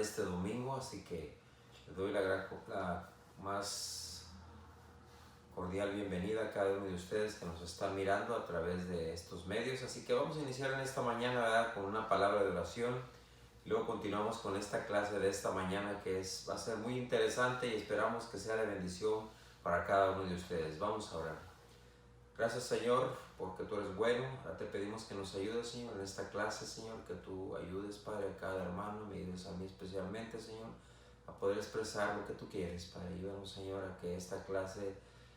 este domingo, así que les doy la más cordial bienvenida a cada uno de ustedes que nos están mirando a través de estos medios. Así que vamos a iniciar en esta mañana, ¿verdad?, con una palabra de oración. Luego continuamos con esta clase de esta mañana que va a ser muy interesante y esperamos que sea de bendición para cada uno de ustedes. Vamos a orar. Gracias, Señor, porque tú eres bueno. Ahora te pedimos que nos ayudes, Señor, en esta clase, Señor, que tú ayudes, Padre, a cada hermano, me ayudes a mí especialmente, Señor, a poder expresar lo que tú quieres, Padre. Ayúdanos, Señor, a que esta clase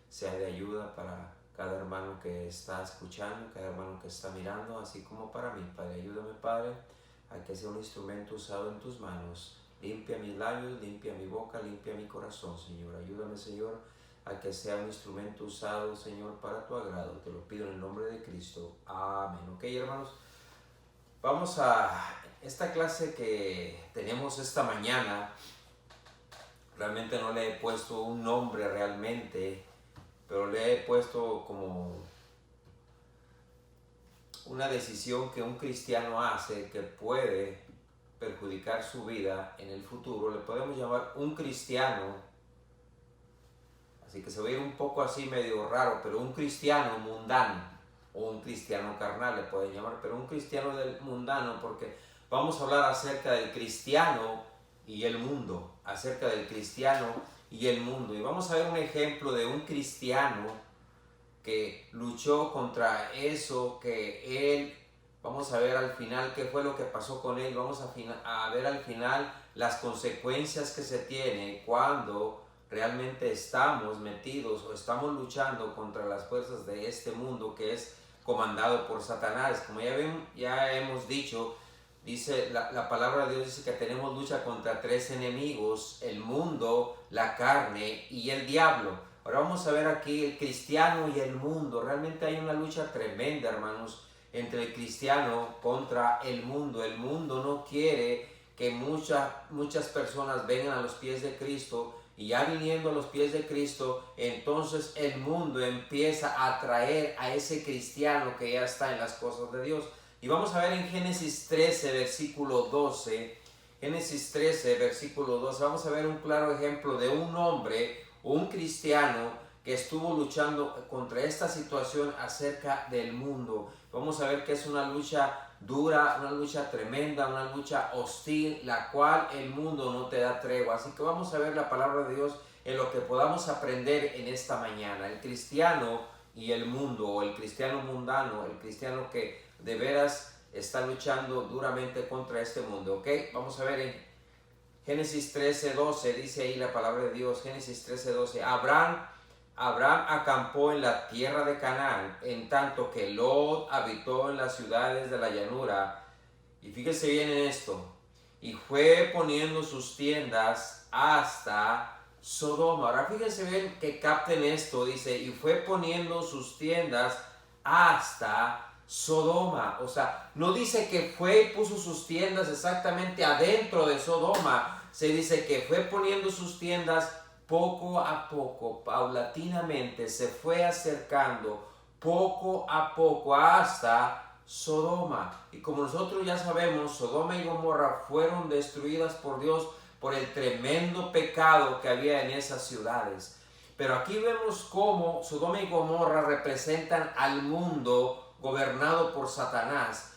sea de ayuda para cada hermano que está escuchando, cada hermano que está mirando, así como para mí, Padre. Ayúdame, Padre, a que sea un instrumento usado en tus manos. Limpia mis labios, limpia mi boca, limpia mi corazón, Señor. Ayúdame, Señor, a que sea un instrumento usado, Señor, para tu agrado. Te lo pido en el nombre de Cristo. Amén. Ok, hermanos, vamos a esta clase que tenemos esta mañana. Realmente no le he puesto un nombre realmente, pero le he puesto como una decisión que un cristiano hace que puede perjudicar su vida en el futuro. Le podemos llamar un cristiano. Así que se ve un poco así medio raro, pero un cristiano mundano o un cristiano carnal le pueden llamar, pero un cristiano mundano, porque vamos a hablar acerca del cristiano y el mundo, acerca del cristiano y el mundo. Y vamos a ver un ejemplo de un cristiano que luchó contra eso, que él, vamos a ver al final qué fue lo que pasó con él, vamos a ver al final las consecuencias que se tiene cuando realmente estamos metidos o estamos luchando contra las fuerzas de este mundo que es comandado por Satanás. Como ya hemos dicho, dice la palabra de Dios, dice que tenemos lucha contra tres enemigos: el mundo, la carne y el diablo. Ahora vamos a ver aquí el cristiano y el mundo. Realmente hay una lucha tremenda, hermanos, entre el cristiano contra el mundo. El mundo no quiere que muchas personas vengan a los pies de Cristo, y ya viniendo a los pies de Cristo, entonces el mundo empieza a atraer a ese cristiano que ya está en las cosas de Dios. Y vamos a ver en Génesis 13, versículo 12. Génesis 13, versículo 12. Vamos a ver un claro ejemplo de un hombre, un cristiano, que estuvo luchando contra esta situación acerca del mundo. Vamos a ver que es una lucha dura, una lucha tremenda, una lucha hostil, la cual el mundo no te da tregua. Así que vamos a ver la palabra de Dios en lo que podamos aprender en esta mañana. El cristiano y el mundo, o el cristiano mundano, el cristiano que de veras está luchando duramente contra este mundo. ¿Ok? Vamos a ver en Génesis 13, 12, dice ahí la palabra de Dios. Génesis 13, 12. Abraham acampó en la tierra de Canaán, en tanto que Lot habitó en las ciudades de la llanura. Y fíjese bien en esto. Y fue poniendo sus tiendas hasta Sodoma. Ahora fíjense bien, que capten esto. Dice, y fue poniendo sus tiendas hasta Sodoma. O sea, no dice que fue y puso sus tiendas exactamente adentro de Sodoma. Se dice que fue poniendo sus tiendas poco a poco, paulatinamente, se fue acercando poco a poco hasta Sodoma. Y como nosotros ya sabemos, Sodoma y Gomorra fueron destruidas por Dios por el tremendo pecado que había en esas ciudades. Pero aquí vemos cómo Sodoma y Gomorra representan al mundo gobernado por Satanás.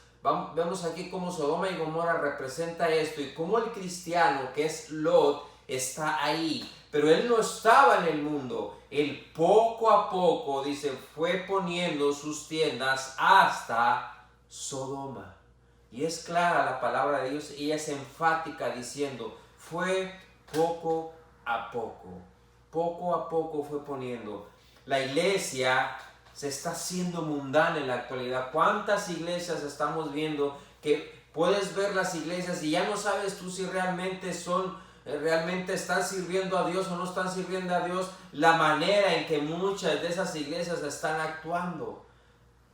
Vemos aquí cómo Sodoma y Gomorra representa esto, y cómo el cristiano, que es Lot, está ahí. Pero él no estaba en el mundo. Él poco a poco, dice, fue poniendo sus tiendas hasta Sodoma. Y es clara la palabra de Dios, y es enfática diciendo, fue poco a poco. Poco a poco fue poniendo. La iglesia se está haciendo mundana en la actualidad. ¿Cuántas iglesias estamos viendo que puedes ver las iglesias y ya no sabes tú si realmente están sirviendo a Dios o no están sirviendo a Dios? La manera en que muchas de esas iglesias están actuando.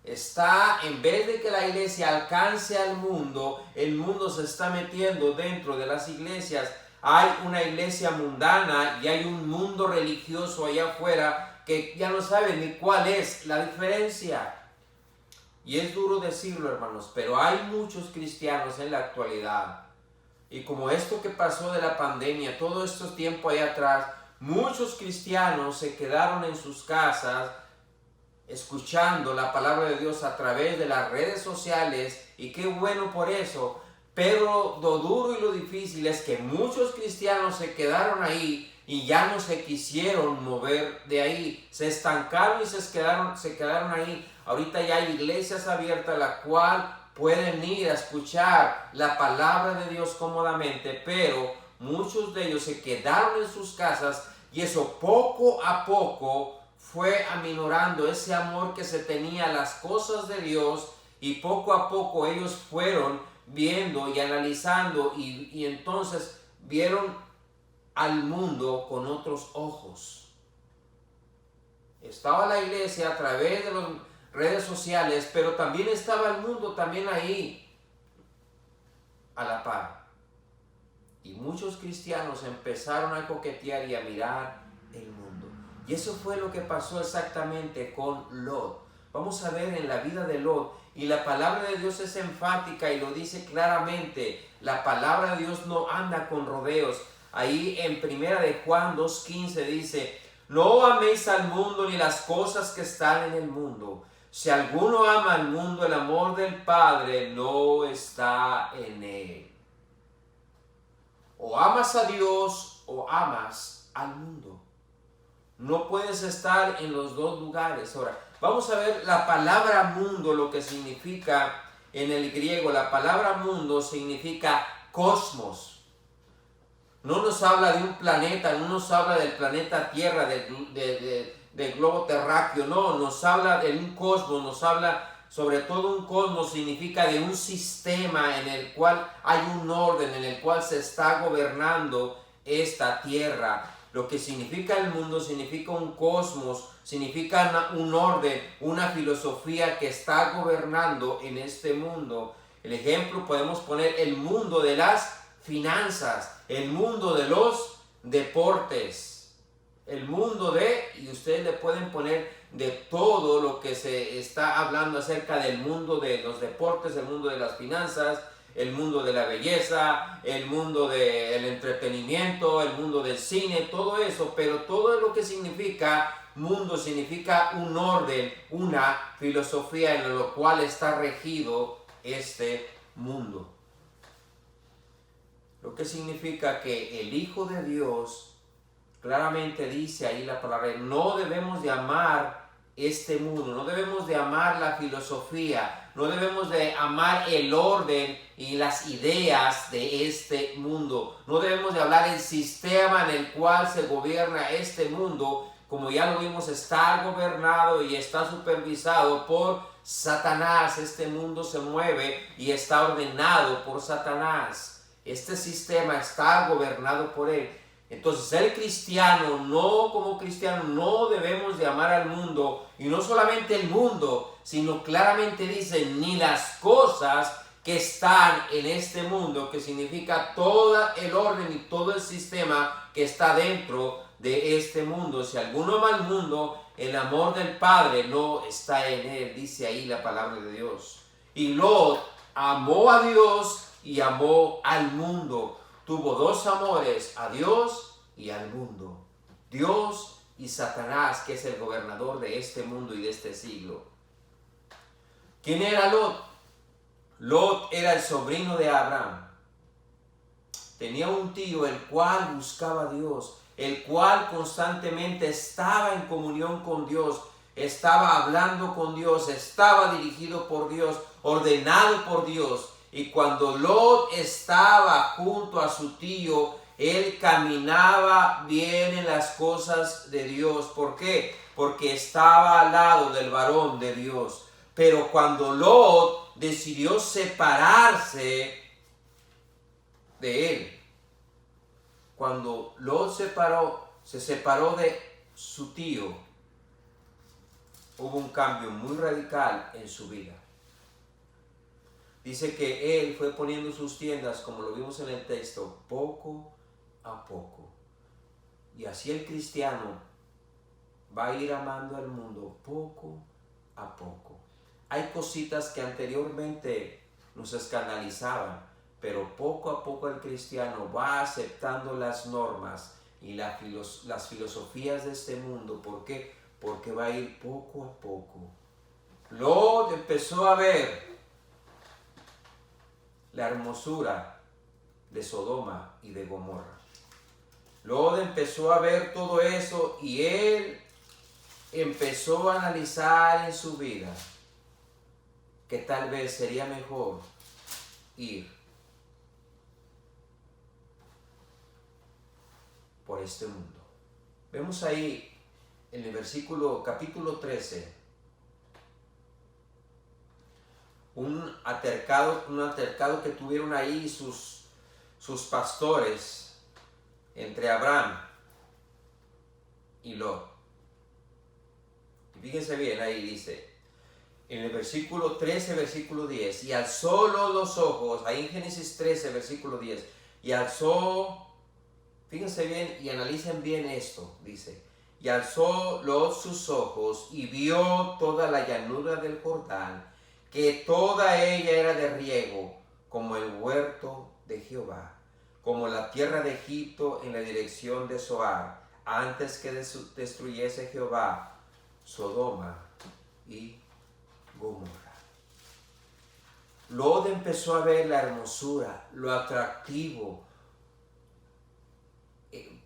En vez de que la iglesia alcance al mundo, el mundo se está metiendo dentro de las iglesias. Hay una iglesia mundana y hay un mundo religioso allá afuera que ya no saben ni cuál es la diferencia. Y es duro decirlo, hermanos, pero hay muchos cristianos en la actualidad Y como esto que pasó de la pandemia, todo este tiempo ahí atrás, muchos cristianos se quedaron en sus casas escuchando la palabra de Dios a través de las redes sociales, y qué bueno por eso. Pero lo duro y lo difícil es que muchos cristianos se quedaron ahí y ya no se quisieron mover de ahí, se estancaron y se quedaron ahí. Ahorita ya hay iglesias abiertas, la cual pueden ir a escuchar la palabra de Dios cómodamente, pero muchos de ellos se quedaron en sus casas, y eso poco a poco fue aminorando ese amor que se tenía a las cosas de Dios, y poco a poco ellos fueron viendo y analizando, y entonces vieron al mundo con otros ojos. Estaba la iglesia a través de las redes sociales, pero también estaba el mundo también ahí a la par. Y muchos cristianos empezaron a coquetear y a mirar el mundo. Y eso fue lo que pasó exactamente con Lot. Vamos a ver en la vida de Lot, y la palabra de Dios es enfática y lo dice claramente. La palabra de Dios no anda con rodeos. Ahí en primera de Juan 2:15 dice: no améis al mundo ni las cosas que están en el mundo. Si alguno ama al mundo, el amor del Padre no está en él. O amas a Dios o amas al mundo. No puedes estar en los dos lugares. Ahora, vamos a ver la palabra mundo, lo que significa en el griego. La palabra mundo significa cosmos. No nos habla de un planeta, no nos habla del planeta Tierra, del globo terráqueo, no, nos habla de un cosmos, nos habla sobre todo un cosmos, significa de un sistema en el cual hay un orden, en el cual se está gobernando esta Tierra. Lo que significa el mundo significa un cosmos, significa un orden, una filosofía que está gobernando en este mundo. El ejemplo podemos poner el mundo de las finanzas, el mundo de los deportes, el mundo y ustedes le pueden poner de todo lo que se está hablando acerca del mundo de los deportes, el mundo de las finanzas, el mundo de la belleza, el mundo del entretenimiento, el mundo del cine, todo eso, pero todo lo que significa mundo significa un orden, una filosofía en lo cual está regido este mundo. Lo que significa que el Hijo de Dios claramente dice ahí la palabra: no debemos de amar este mundo, no debemos de amar la filosofía, no debemos de amar el orden y las ideas de este mundo, no debemos de hablar el sistema en el cual se gobierna este mundo. Como ya lo vimos, está gobernado y está supervisado por Satanás. Este mundo se mueve y está ordenado por Satanás. Este sistema está gobernado por él. Entonces el cristiano, como cristiano, no debemos de amar al mundo, y no solamente el mundo, sino claramente dice, ni las cosas que están en este mundo, que significa todo el orden y todo el sistema que está dentro de este mundo. Si alguno ama al mundo, el amor del Padre no está en él, dice ahí la palabra de Dios. Y Lot amó a Dios y amó al mundo. Tuvo dos amores, a Dios y al mundo. Dios y Satanás, que es el gobernador de este mundo y de este siglo. ¿Quién era Lot? Lot era el sobrino de Abraham. Tenía un tío el cual buscaba a Dios, el cual constantemente estaba en comunión con Dios, estaba hablando con Dios, estaba dirigido por Dios, ordenado por Dios. Y cuando Lot estaba junto a su tío, él caminaba bien en las cosas de Dios. ¿Por qué? Porque estaba al lado del varón de Dios. Pero cuando Lot decidió separarse de él, cuando Lot se separó de su tío, hubo un cambio muy radical en su vida. Dice que él fue poniendo sus tiendas, como lo vimos en el texto, poco a poco. Y así el cristiano va a ir amando al mundo poco a poco. Hay cositas que anteriormente nos escandalizaban, pero poco a poco el cristiano va aceptando las normas y las filosofías de este mundo. ¿Por qué? Porque va a ir poco a poco. Lot empezó a ver la hermosura de Sodoma y de Gomorra. Lot empezó a ver todo eso y él empezó a analizar en su vida que tal vez sería mejor ir por este mundo. Vemos ahí en el versículo capítulo 13 un altercado que tuvieron ahí sus pastores entre Abraham y Lot. Y fíjense bien, ahí dice, en el versículo 13, versículo 10, y alzó Lot los ojos, ahí en Génesis 13, versículo 10, y alzó, fíjense bien y analicen bien esto, dice, y alzó Lot sus ojos y vio toda la llanura del Jordán, que toda ella era de riego, como el huerto de Jehová, como la tierra de Egipto en la dirección de Zoar, antes que destruyese Jehová Sodoma y Gomorra. Lot empezó a ver la hermosura, lo atractivo.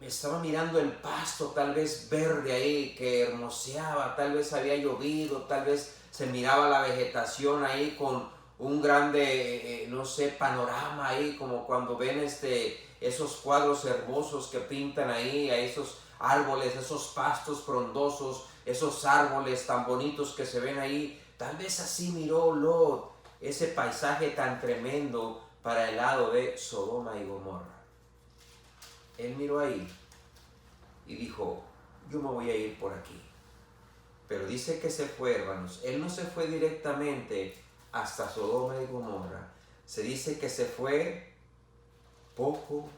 Estaba mirando el pasto tal vez verde ahí que hermoseaba, tal vez había llovido, tal vez se miraba la vegetación ahí con un grande, no sé, panorama ahí, como cuando ven esos cuadros hermosos que pintan ahí, a esos árboles, esos pastos frondosos, esos árboles tan bonitos que se ven ahí. Tal vez así miró Lot ese paisaje tan tremendo para el lado de Sodoma y Gomorra. Él miró ahí y dijo, yo me voy a ir por aquí. Pero dice que se fue, hermanos. Él no se fue directamente hasta Sodoma y Gomorra. Se dice que se fue poco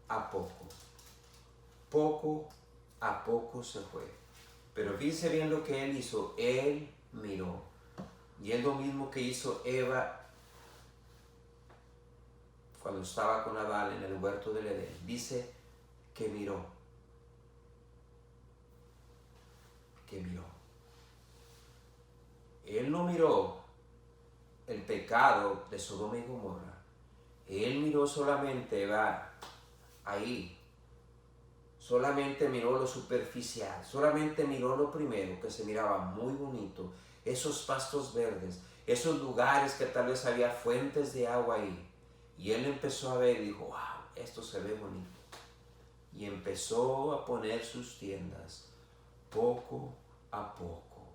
a poco. Poco a poco se fue. Pero fíjense bien lo que él hizo. Él miró. Y es lo mismo que hizo Eva cuando estaba con Adán en el huerto del Edén. Dice que miró. Que miró. Él no miró el pecado de Sodoma y Gomorra. Él miró solamente, va ahí. Solamente miró lo superficial. Solamente miró lo primero, que se miraba muy bonito. Esos pastos verdes. Esos lugares que tal vez había fuentes de agua ahí. Y él empezó a ver y dijo, wow, esto se ve bonito. Y empezó a poner sus tiendas poco a poco,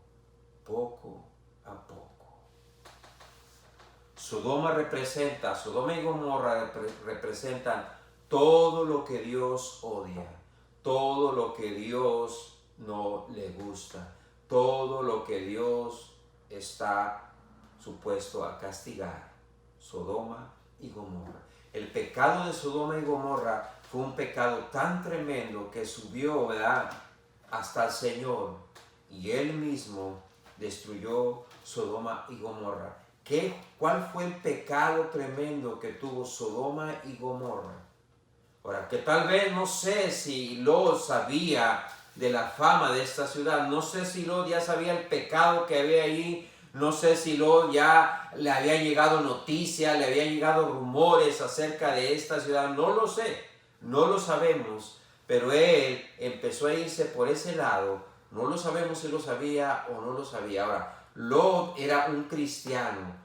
poco a poco. Sodoma y Gomorra representan todo lo que Dios odia, todo lo que Dios no le gusta, todo lo que Dios está supuesto a castigar. Sodoma y Gomorra. El pecado de Sodoma y Gomorra fue un pecado tan tremendo que subió, ¿verdad?, hasta el Señor, y Él mismo destruyó Sodoma y Gomorra. ¿Cuál fue el pecado tremendo que tuvo Sodoma y Gomorra? Ahora, que tal vez, no sé si Lot sabía de la fama de esta ciudad, no sé si Lot ya sabía el pecado que había ahí, no sé si Lot ya le había llegado noticia, le habían llegado rumores acerca de esta ciudad, no lo sé, no lo sabemos, pero él empezó a irse por ese lado, no lo sabemos si lo sabía o no lo sabía. Ahora, Lot era un cristiano,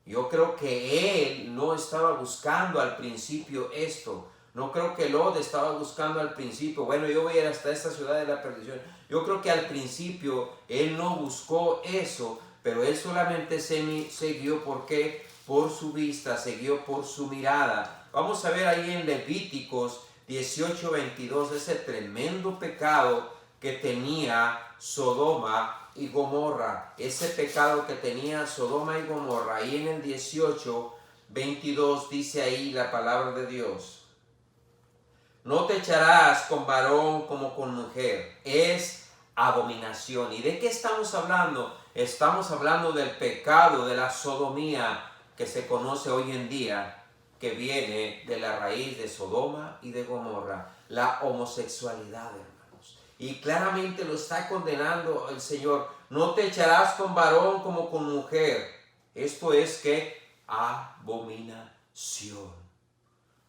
yo creo que él no estaba buscando al principio esto. No creo que Lot estaba buscando al principio, bueno, yo voy a ir hasta esta ciudad de la perdición. Yo creo que al principio él no buscó eso, pero él solamente se guió, ¿por qué? Por su vista, se guió por su mirada. Vamos a ver ahí en Levíticos 18:22, ese tremendo pecado que tenía Sodoma y Gomorra. Ese pecado que tenía Sodoma y Gomorra. Ahí en el 18:22 dice ahí la palabra de Dios. No te echarás con varón como con mujer, es abominación. ¿Y de qué estamos hablando? Estamos hablando del pecado, de la sodomía que se conoce hoy en día, que viene de la raíz de Sodoma y de Gomorra, la homosexualidad, hermanos. Y claramente lo está condenando el Señor. No te echarás con varón como con mujer. Esto es que abominación.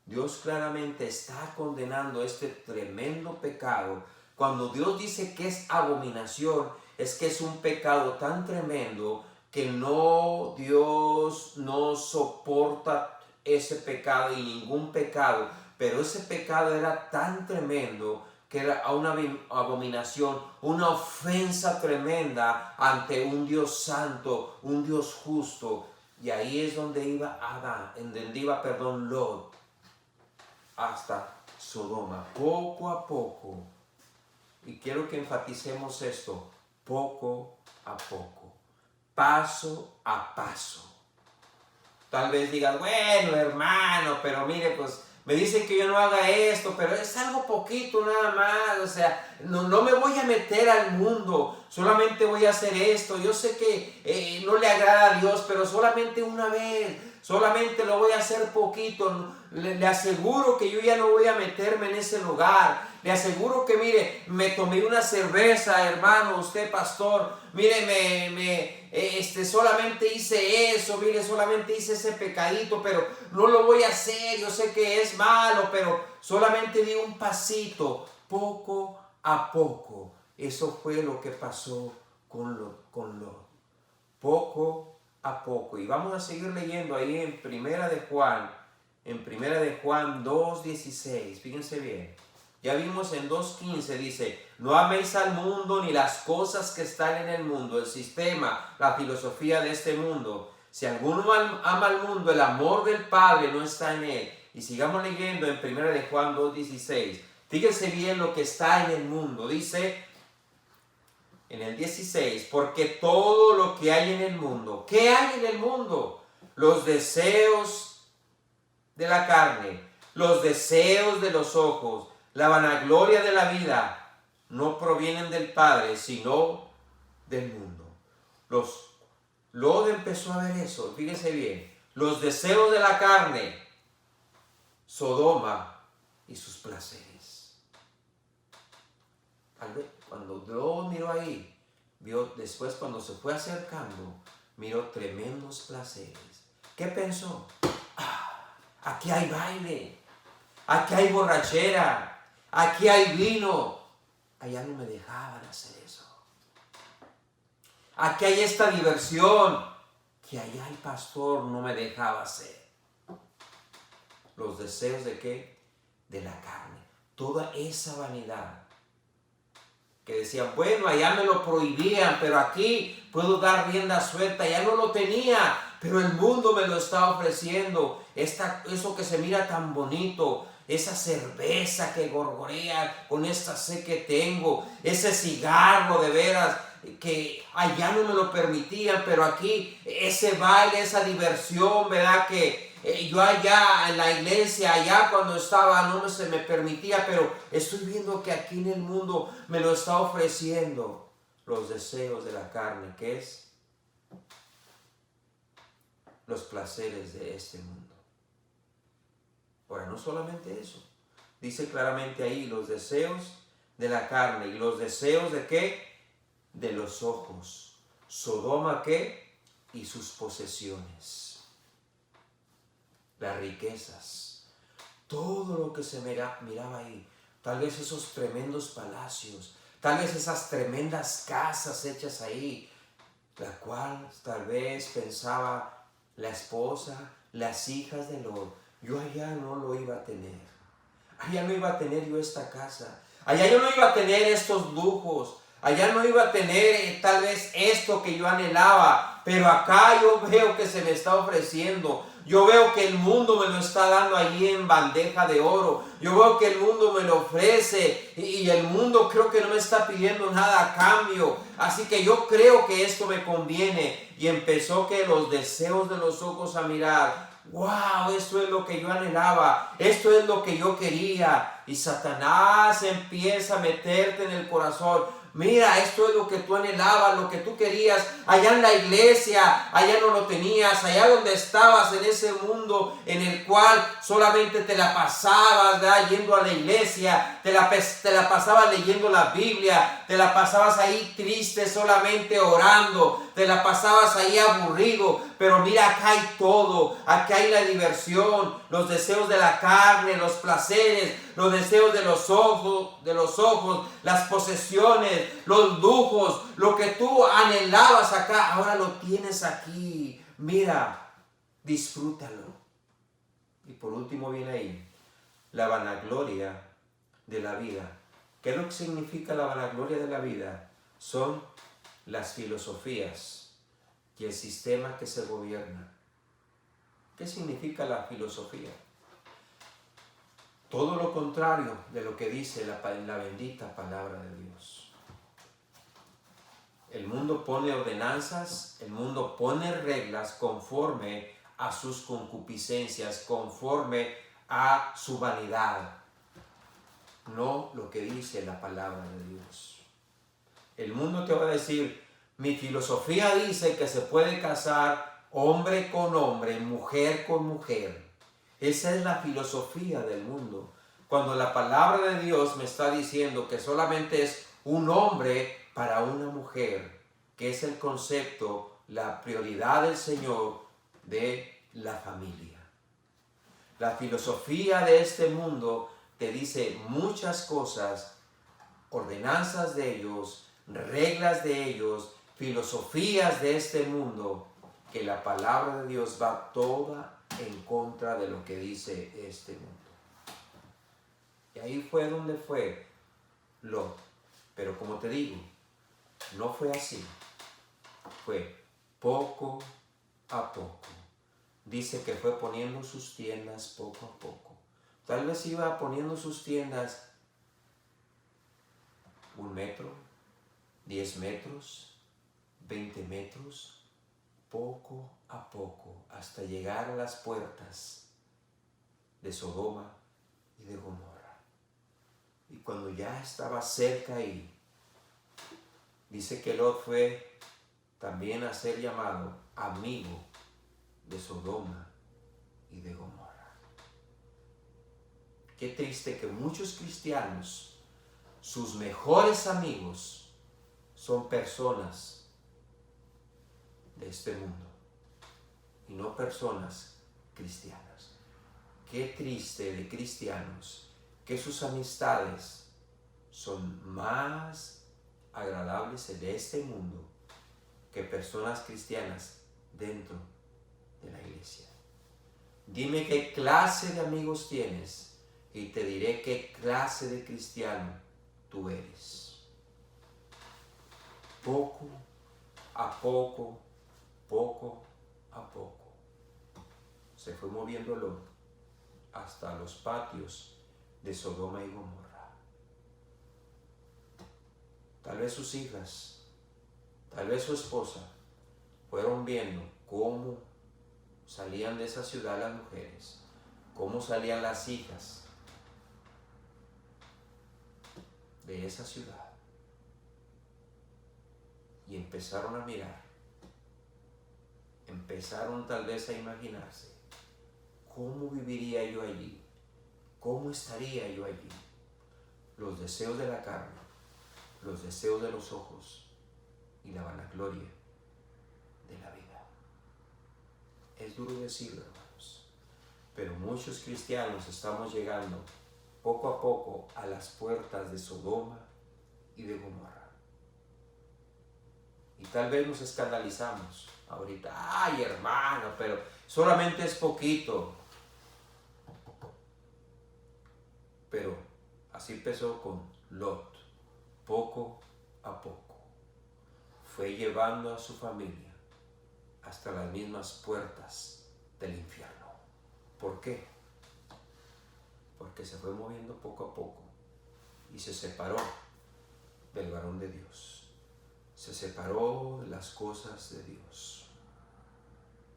Dios claramente está condenando este tremendo pecado. Cuando Dios dice que es abominación, es que es un pecado tan tremendo que Dios no soporta ese pecado y ningún pecado. Pero ese pecado era tan tremendo que era una abominación, una ofensa tremenda ante un Dios santo, un Dios justo. Y ahí es donde iba Lot, hasta Sodoma, poco a poco. Y quiero que enfaticemos esto, poco a poco, paso a paso. Tal vez digas, bueno, hermano, pero mire, pues me dicen que yo no haga esto, pero es algo poquito nada más. O sea, no me voy a meter al mundo, solamente voy a hacer esto. Yo sé que no le agrada a Dios, pero solamente una vez, solamente lo voy a hacer poquito. Le aseguro que yo ya no voy a meterme en ese lugar. Le aseguro que, mire, me tomé una cerveza, hermano, usted pastor, mire, solamente hice eso, mire, solamente hice ese pecadito, pero no lo voy a hacer. Yo sé que es malo, pero solamente di un pasito, poco a poco. Eso fue lo que pasó con Lot. Poco a poco. Y vamos a seguir leyendo ahí en Primera de Juan 2:16. Fíjense bien. Ya vimos en 2:15, dice, no améis al mundo ni las cosas que están en el mundo, el sistema, la filosofía de este mundo. Si alguno ama al mundo, el amor del Padre no está en él. Y sigamos leyendo en 1 de Juan 2:16. Fíjense bien lo que está en el mundo. Dice en el 16, porque todo lo que hay en el mundo, ¿qué hay en el mundo? Los deseos de la carne, los deseos de los ojos, la vanagloria de la vida, no provienen del Padre, sino del mundo. Lot empezó a ver eso, fíjense bien. Los deseos de la carne, Sodoma y sus placeres. Cuando Lot miró ahí, vio después cuando se fue acercando, miró tremendos placeres. ¿Qué pensó? Aquí hay baile, aquí hay borrachera, aquí hay vino. Allá no me dejaban hacer eso. Aquí hay esta diversión que allá el pastor no me dejaba hacer. Los deseos de ¿qué? De la carne. Toda esa vanidad. Que decían, bueno, allá me lo prohibían, pero aquí puedo dar rienda suelta. Ya no lo tenía, pero el mundo me lo está ofreciendo. Eso que se mira tan bonito, esa cerveza que gorgorea con esta sed que tengo, ese cigarro de veras que allá no me lo permitían, pero aquí ese baile, esa diversión, ¿verdad? Que yo allá en la iglesia, allá cuando estaba no se me permitía, pero estoy viendo que aquí en el mundo me lo está ofreciendo. Los deseos de la carne, ¿qué es? Los placeres de este mundo. Ahora, no solamente eso. Dice claramente ahí los deseos de la carne. ¿Y los deseos de qué? De los ojos. Sodoma, ¿qué? Y sus posesiones. Las riquezas. Todo lo que se miraba ahí. Tal vez esos tremendos palacios. Tal vez esas tremendas casas hechas ahí. La cual tal vez pensaba la esposa, las hijas de Lot. Yo allá no lo iba a tener. Allá no iba a tener yo esta casa. Allá yo no iba a tener estos lujos. Allá no iba a tener tal vez esto que yo anhelaba. Pero acá yo veo que se me está ofreciendo. Yo veo que el mundo me lo está dando allí en bandeja de oro. Yo veo que el mundo me lo ofrece. Y el mundo creo que no me está pidiendo nada a cambio. Así que yo creo que esto me conviene. Y empezó que los deseos de los ojos a mirar. ¡Wow! Esto es lo que yo anhelaba. Esto es lo que yo quería. Y Satanás empieza a meterte en el corazón. mira, esto es lo que tú anhelabas, lo que tú querías, allá en la iglesia, allá no lo tenías, allá donde estabas en ese mundo en el cual solamente te la pasabas, ¿verdad? Yendo a la iglesia, te la pasabas leyendo la Biblia, te la pasabas ahí triste solamente orando, te la pasabas ahí aburrido, pero mira, acá hay todo, acá hay la diversión, los deseos de la carne, los placeres, los deseos de los ojos, las posesiones, los lujos, lo que tú anhelabas acá, ahora lo tienes aquí. Mira, disfrútalo. Y por último viene ahí la vanagloria de la vida. ¿Qué es lo que significa la vanagloria de la vida? Son las filosofías y el sistema que se gobierna. ¿Qué significa la filosofía? Todo lo contrario de lo que dice la bendita palabra de Dios. El mundo pone ordenanzas, el mundo pone reglas conforme a sus concupiscencias, conforme a su vanidad, no lo que dice la palabra de Dios. El mundo te va a decir, mi filosofía dice que se puede casar hombre con hombre, mujer con mujer. Esa es la filosofía del mundo. Cuando la palabra de Dios me está diciendo que solamente es un hombre para una mujer, que es el concepto, la prioridad del Señor de la familia. La filosofía de este mundo te dice muchas cosas, ordenanzas de ellos, reglas de ellos, filosofías de este mundo, que la palabra de Dios va toda en contra de lo que dice este mundo. Y ahí fue donde fue Lot. Pero como te digo, no fue así. Fue poco a poco. Dice que fue poniendo sus tiendas poco a poco. Tal vez iba poniendo sus tiendas 1 metro, 10 metros, 20 metros, poco a poco, hasta llegar a las puertas de Sodoma y de Gomorra. Y cuando ya estaba cerca ahí, dice que Lot fue también a ser llamado amigo de Sodoma y de Gomorra. Qué triste que muchos cristianos, sus mejores amigos, son personas de este mundo y no personas cristianas. Qué triste de cristianos que sus amistades son más agradables en este mundo que personas cristianas dentro de la iglesia. Dime qué clase de amigos tienes y te diré qué clase de cristiano tú eres. Poco a poco, poco a poco, se fue moviendo Lot hasta los patios de Sodoma y Gomorra. Tal vez sus hijas, tal vez su esposa, fueron viendo cómo salían de esa ciudad las mujeres, cómo salían las hijas de esa ciudad. Y empezaron a mirar, empezaron tal vez a imaginarse, ¿cómo viviría yo allí? ¿Cómo estaría yo allí? Los deseos de la carne, los deseos de los ojos y la vanagloria de la vida. Es duro decirlo, hermanos, pero muchos cristianos estamos llegando poco a poco a las puertas de Sodoma y de Gomorra. Y tal vez nos escandalizamos ahorita. Ay, hermano, pero solamente es poquito. Pero así empezó con Lot. Poco a poco. Fue llevando a su familia hasta las mismas puertas del infierno. ¿Por qué? Porque se fue moviendo poco a poco y se separó del varón de Dios. Se separó de las cosas de Dios.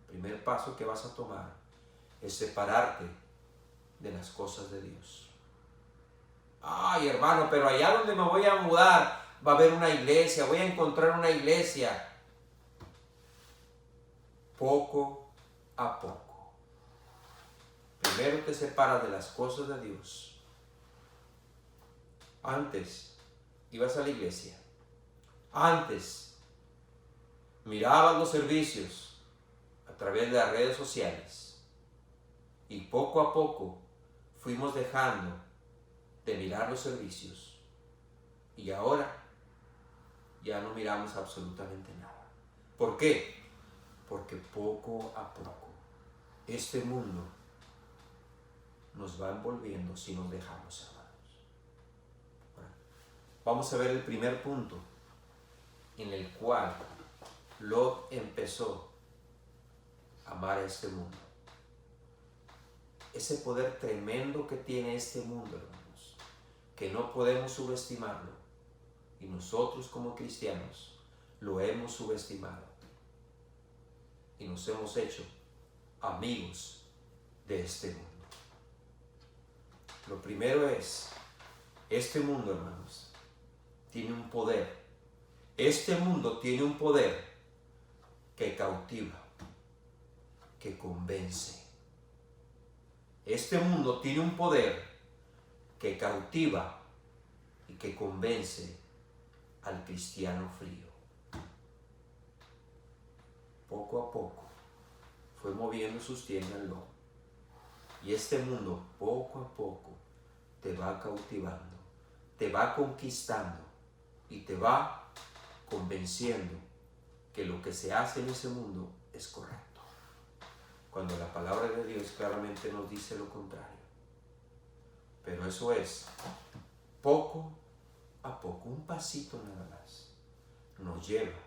El primer paso que vas a tomar es separarte de las cosas de Dios. Ay, hermano, pero allá donde me voy a mudar, va a haber una iglesia, voy a encontrar una iglesia. Poco a poco. Primero te separas de las cosas de Dios. Antes ibas a la iglesia. Antes mirabas los servicios a través de las redes sociales. Y poco a poco fuimos dejando de mirar los servicios. Y ahora ya no miramos absolutamente nada. ¿Por qué? Porque poco a poco este mundo nos va envolviendo si nos dejamos, amados. Ahora, vamos a ver el primer punto en el cual Lot empezó a amar a este mundo. Ese poder tremendo que tiene este mundo, hermanos, que no podemos subestimarlo. Y nosotros como cristianos lo hemos subestimado. Y nos hemos hecho amigos de este mundo. Lo primero es, este mundo, hermanos, tiene un poder. Este mundo tiene un poder que cautiva, que convence. Este mundo tiene un poder que cautiva y que convence al cristiano frío. Poco a poco fue moviendo sus tiendas Lot. Y este mundo poco a poco te va cautivando, te va conquistando y te va convenciendo que lo que se hace en ese mundo es correcto. Cuando la palabra de Dios claramente nos dice lo contrario. Pero eso es poco a poco, un pasito nada más, nos lleva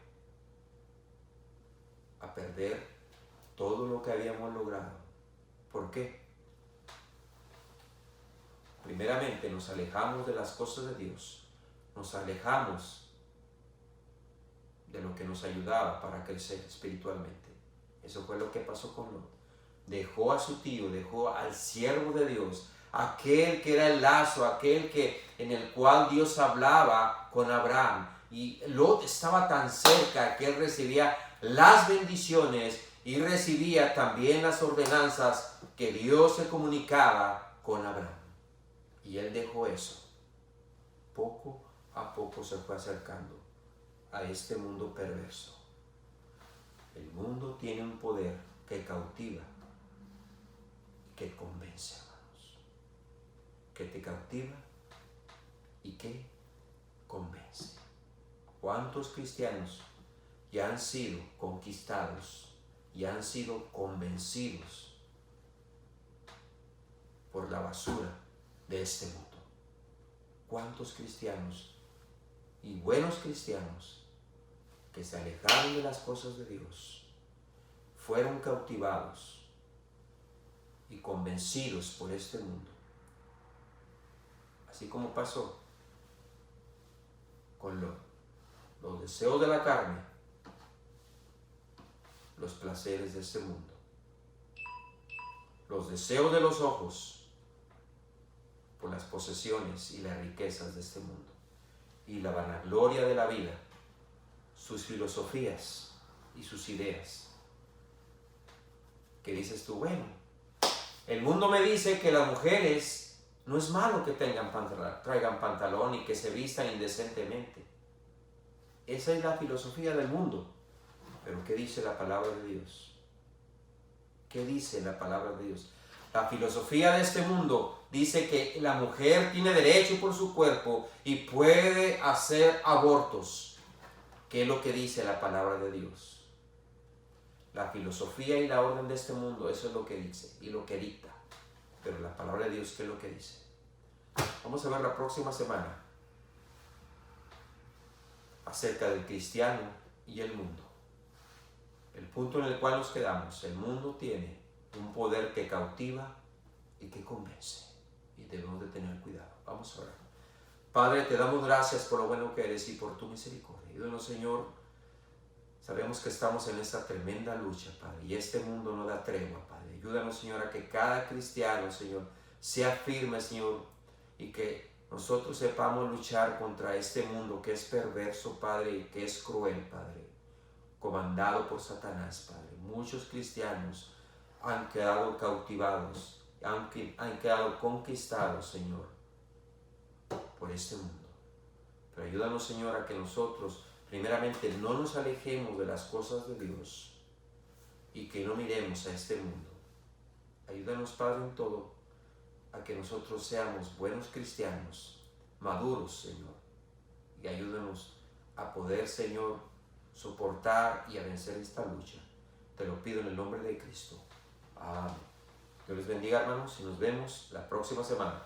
a perder todo lo que habíamos logrado. ¿Por qué? Primeramente nos alejamos de las cosas de Dios, nos alejamos de lo que nos ayudaba para crecer espiritualmente. Eso fue lo que pasó con Lot. Dejó a su tío, dejó al siervo de Dios, aquel que era el lazo, aquel en el cual Dios hablaba con Abraham. Y Lot estaba tan cerca que él recibía las bendiciones y recibía también las ordenanzas que Dios se comunicaba con Abraham. Y él dejó eso. Poco a poco se fue acercando a este mundo perverso. El mundo tiene un poder que cautiva, que convence, hermanos. Que te cautiva y que convence. ¿Cuántos cristianos ya han sido conquistados y han sido convencidos por la basura de este mundo? ¿Cuántos cristianos y buenos cristianos que se alejaron de las cosas de Dios fueron cautivados y convencidos por este mundo? Así como pasó con los deseos de la carne, los placeres de este mundo, los deseos de los ojos por las posesiones y las riquezas de este mundo, y la vanagloria de la vida, sus filosofías y sus ideas. ¿Qué dices tú? Bueno, el mundo me dice que las mujeres no es malo que traigan pantalón y que se vistan indecentemente. Esa es la filosofía del mundo. Pero ¿qué dice la palabra de Dios? ¿Qué dice la palabra de Dios? La filosofía de este mundo dice que la mujer tiene derecho por su cuerpo y puede hacer abortos. ¿Qué es lo que dice la palabra de Dios? La filosofía y la orden de este mundo, eso es lo que dice y lo que dicta. Pero la palabra de Dios, ¿qué es lo que dice? Vamos a ver la próxima semana acerca del cristiano y el mundo. El punto en el cual nos quedamos: el mundo tiene un poder que cautiva y que convence, y debemos de tener cuidado. Vamos a orar. Padre, te damos gracias por lo bueno que eres y por tu misericordia. Ayúdanos, Señor. Sabemos que estamos en esta tremenda lucha, Padre, y este mundo no da tregua, Padre. Ayúdanos, Señor, a que cada cristiano, Señor, sea firme, Señor, y que nosotros sepamos luchar contra este mundo que es perverso, Padre, y que es cruel, Padre, comandado por Satanás, Padre. Muchos cristianos han quedado cautivados, han quedado conquistados, Señor, por este mundo. Pero ayúdanos, Señor, a que nosotros, primeramente, no nos alejemos de las cosas de Dios y que no miremos a este mundo. Ayúdanos, Padre, en todo, a que nosotros seamos buenos cristianos, maduros, Señor, y ayúdanos a poder, Señor, soportar y a vencer esta lucha. Te lo pido en el nombre de Cristo. Amén. Dios les bendiga, hermanos, y nos vemos la próxima semana.